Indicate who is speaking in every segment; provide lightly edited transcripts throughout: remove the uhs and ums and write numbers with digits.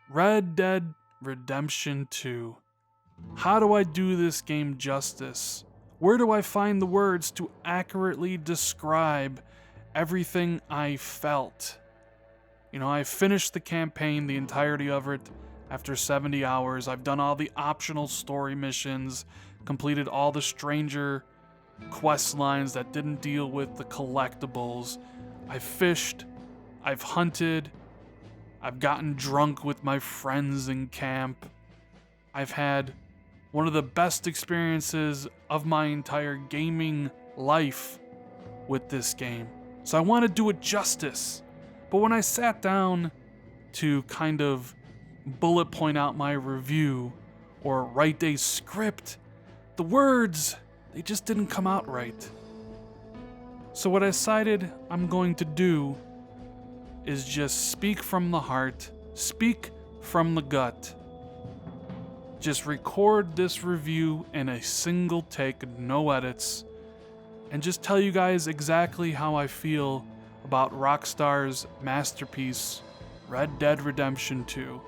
Speaker 1: Red Dead Redemption 2. How do I do this game justice? Where do I find the words to accurately describe everything I felt? I finished the campaign, the entirety of it, after 70 hours. I've done all the optional story missions, completed all the stranger quest lines that didn't deal with the collectibles. I've fished, I've hunted, I've gotten drunk with my friends in camp. I've had one of the best experiences of my entire gaming life with this game. So I want to do it justice. But when I sat down to kind of bullet point out my review or write a script, the words, they just didn't come out right. So what I decided I'm going to do is just speak from the heart, speak from the gut. Just record this review in a single take, no edits, and just tell you guys exactly how I feel about Rockstar's masterpiece, Red Dead Redemption 2.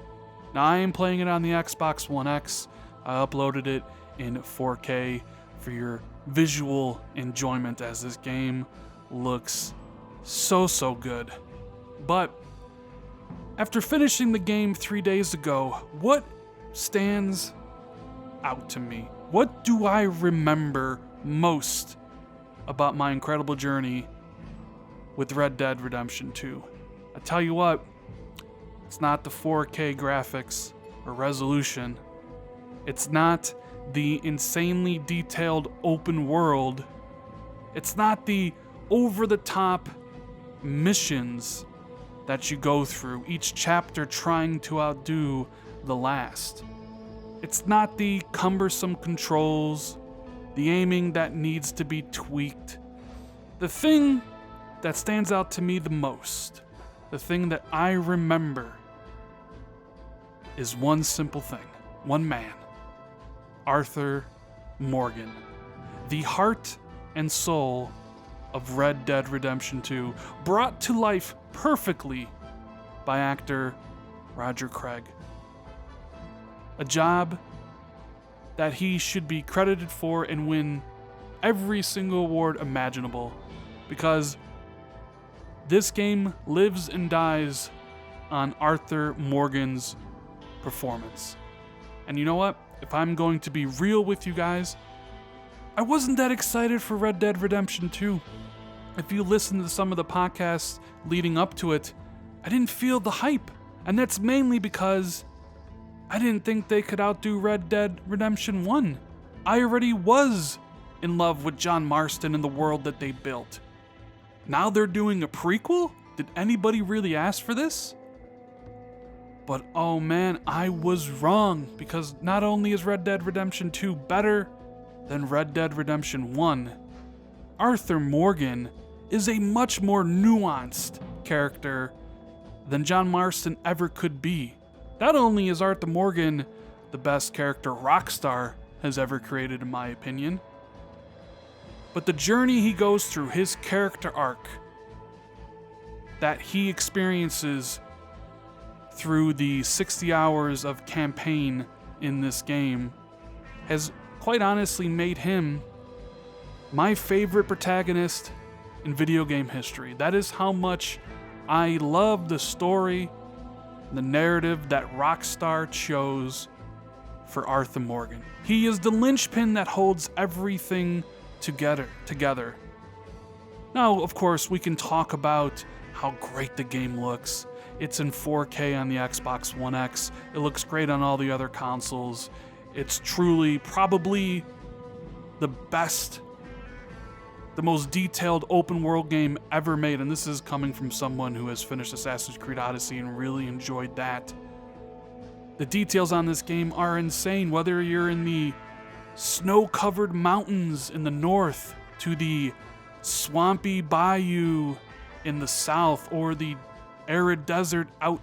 Speaker 1: Now, I am playing it on the Xbox One X. I uploaded it in 4K for your visual enjoyment, as this game looks so good. But after finishing the game 3 days ago, what stands out to me? What do I remember most about my incredible journey with Red Dead Redemption 2? I tell you what, it's not the 4K graphics or resolution. It's not the insanely detailed open world. It's not the over-the-top missions that you go through, each chapter trying to outdo the last. It's not the cumbersome controls, the aiming that needs to be tweaked. The thing that stands out to me the most, the thing that I remember, is one simple thing, one man, Arthur Morgan, the heart and soul of Red Dead Redemption 2, brought to life perfectly by actor Roger Craig. A job that he should be credited for and win every single award imaginable, because this game lives and dies on Arthur Morgan's performance. And you know what? If I'm going to be real with you guys, I wasn't that excited for Red Dead Redemption 2. If you listen to some of the podcasts leading up to it, I didn't feel the hype. And that's mainly because I didn't think they could outdo Red Dead Redemption 1. I already was in love with John Marston and the world that they built. Now they're doing a prequel? Did anybody really ask for this? But oh man, I was wrong, because not only is Red Dead Redemption 2 better than Red Dead Redemption 1, Arthur Morgan is a much more nuanced character than John Marston ever could be. Not only is Arthur Morgan the best character Rockstar has ever created, in my opinion, but the journey he goes through, his character arc that he experiences through the 60 hours of campaign in this game, has quite honestly made him my favorite protagonist in video game history. That is how much I love the story, the narrative that Rockstar chose for Arthur Morgan. He is the linchpin that holds everything together. Now, of course, we can talk about how great the game looks. It's in 4K on the Xbox One X. It looks great on all the other consoles. It's truly probably the best, the most detailed open world game ever made. And this is coming from someone who has finished Assassin's Creed Odyssey and really enjoyed that. The details on this game are insane, whether you're in the snow-covered mountains in the north to the swampy bayou in the south, or the arid desert out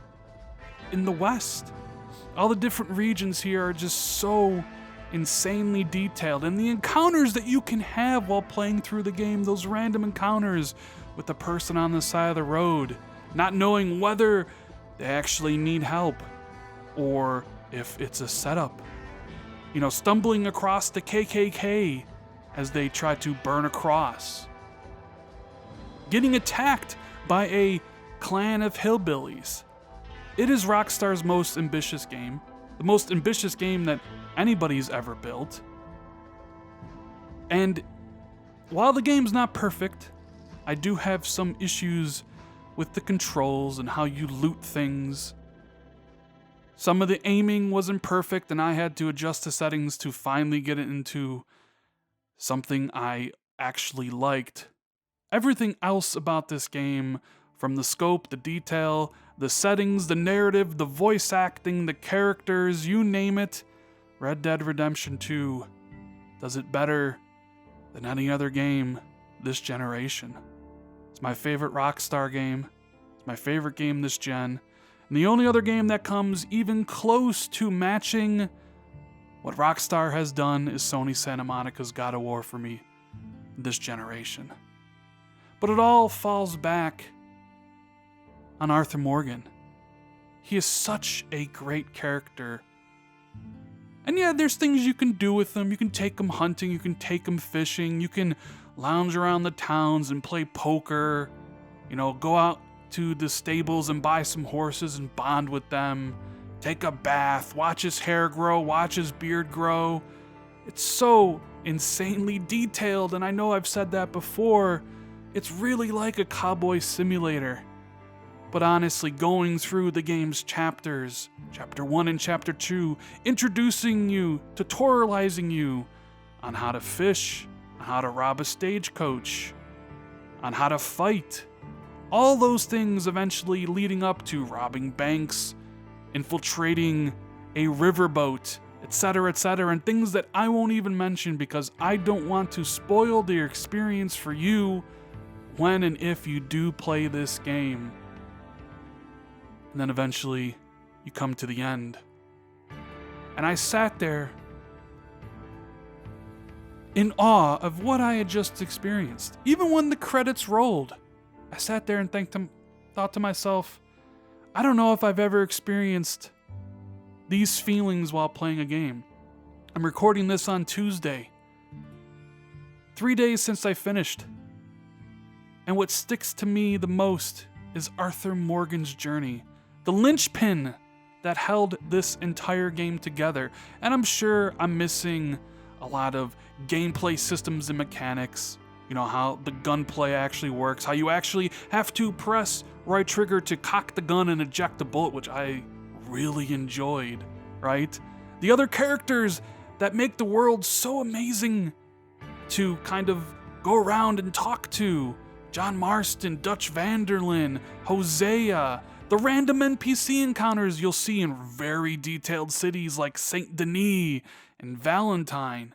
Speaker 1: in the west. All the different regions here are just so insanely detailed, and the encounters that you can have while playing through the game, those random encounters with the person on the side of the road, not knowing whether they actually need help, or if it's a setup. You know, stumbling across the KKK as they try to burn a cross. Getting attacked by a clan of hillbillies. It is Rockstar's most ambitious game. The most ambitious game that anybody's ever built. And while the game's not perfect, I do have some issues with the controls and how you loot things. Some of the aiming wasn't perfect, and I had to adjust the settings to finally get it into something I actually liked. Everything else about this game, from the scope, the detail, the settings, the narrative, the voice acting, the characters, you name it, Red Dead Redemption 2 does it better than any other game this generation. It's my favorite Rockstar game. It's my favorite game this gen. And the only other game that comes even close to matching what Rockstar has done is Sony Santa Monica's God of War for me this generation. But it all falls back on Arthur Morgan. He is such a great character. And yeah, there's things you can do with him. You can take him hunting, you can take him fishing, you can lounge around the towns and play poker, you know, go out to the stables and buy some horses and bond with them, take a bath, watch his hair grow, watch his beard grow. It's so insanely detailed, and I know I've said that before. It's really like a cowboy simulator. But honestly, going through the game's chapters, Chapter 1 and Chapter 2, introducing you, tutorializing you on how to fish, on how to rob a stagecoach, on how to fight, all those things eventually leading up to robbing banks, infiltrating a riverboat, etc., and things that I won't even mention because I don't want to spoil the experience for you when and if you do play this game. And then eventually, you come to the end. And I sat there in awe of what I had just experienced. Even when the credits rolled, I sat there and thought to myself, I don't know if I've ever experienced these feelings while playing a game. I'm recording this on Tuesday, 3 days since I finished. And what sticks to me the most is Arthur Morgan's journey. The linchpin that held this entire game together. And I'm sure I'm missing a lot of gameplay systems and mechanics. You know, how the gunplay actually works, how you actually have to press right trigger to cock the gun and eject the bullet, which I really enjoyed, right? The other characters that make the world so amazing to kind of go around and talk to. John Marston, Dutch Vanderlyn, Hosea, the random NPC encounters you'll see in very detailed cities like Saint Denis and Valentine.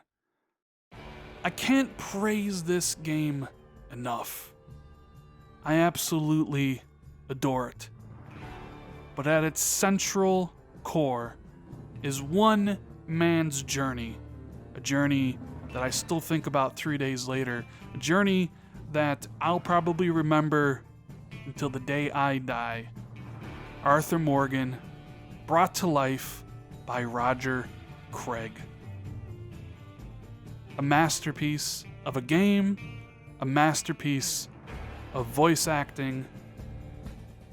Speaker 1: I can't praise this game enough. I absolutely adore it. But at its central core is one man's journey. A journey that I still think about 3 days later. A journey that I'll probably remember until the day I die. Arthur Morgan, brought to life by Roger Craig. A masterpiece of a game, a masterpiece of voice acting,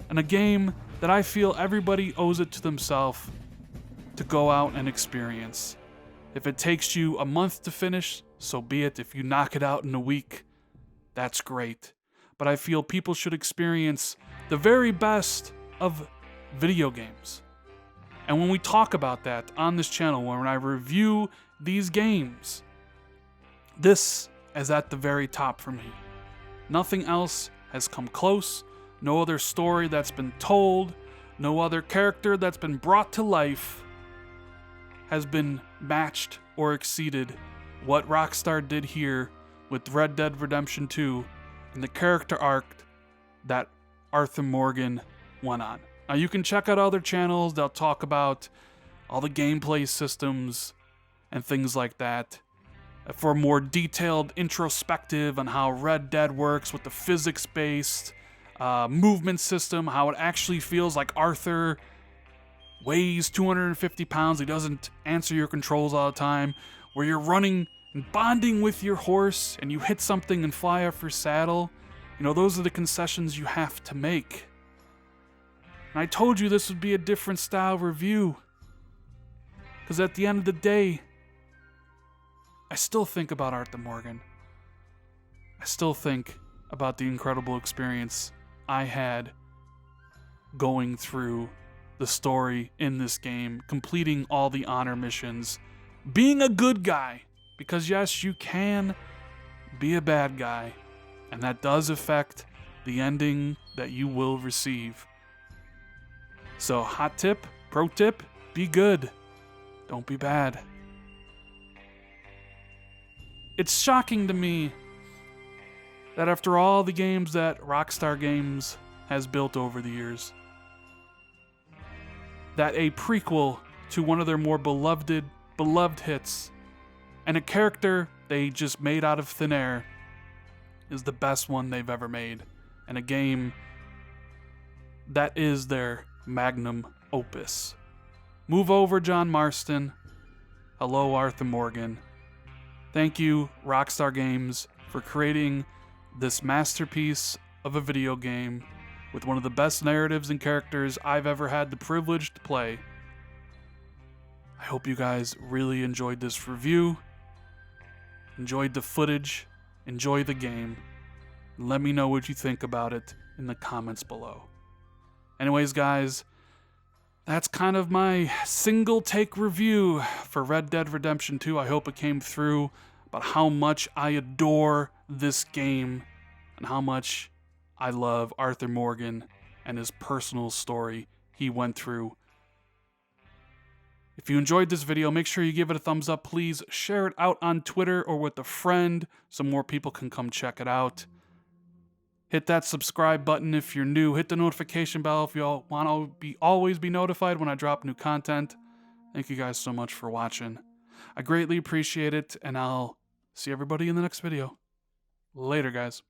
Speaker 1: and a game that I feel everybody owes it to themselves to go out and experience. If it takes you a month to finish, so be it. If you knock it out in a week, that's great. But I feel people should experience the very best of video games. And when we talk about that on this channel, when I review these games, this is at the very top for me. Nothing else has come close. No other story that's been told, no other character that's been brought to life has been matched or exceeded what Rockstar did here with Red Dead Redemption 2 and the character arc that Arthur Morgan went on. Now you can check out other channels, they'll talk about all the gameplay systems and things like that for a more detailed introspective on how Red Dead works with the physics-based movement system, how it actually feels like Arthur weighs 250 pounds, he doesn't answer your controls all the time, where you're running and bonding with your horse and you hit something and fly off your saddle. You know, those are the concessions you have to make. And I told you this would be a different style review. Because at the end of the day, I still think about Arthur Morgan. I still think about the incredible experience I had going through the story in this game, completing all the honor missions, being a good guy. Because yes, you can be a bad guy, and that does affect the ending that you will receive. So, hot tip, pro tip, be good. Don't be bad. It's shocking to me that after all the games that Rockstar Games has built over the years, that a prequel to one of their more beloved hits and a character they just made out of thin air is the best one they've ever made, and a game that is their magnum opus. Move over, John Marston. Hello, Arthur Morgan. Thank you, Rockstar Games, for creating this masterpiece of a video game with one of the best narratives and characters I've ever had the privilege to play. I hope you guys really enjoyed this review, enjoyed the footage, enjoy the game, and let me know what you think about it in the comments below. Anyways, guys, that's kind of my single take review for Red Dead Redemption 2. I hope it came through about how much I adore this game and how much I love Arthur Morgan and his personal story he went through. If you enjoyed this video, make sure you give it a thumbs up. Please share it out on Twitter or with a friend so more people can come check it out. Hit that subscribe button if you're new. Hit the notification bell if you all want to always be notified when I drop new content. Thank you guys so much for watching. I greatly appreciate it, and I'll see everybody in the next video. Later, guys.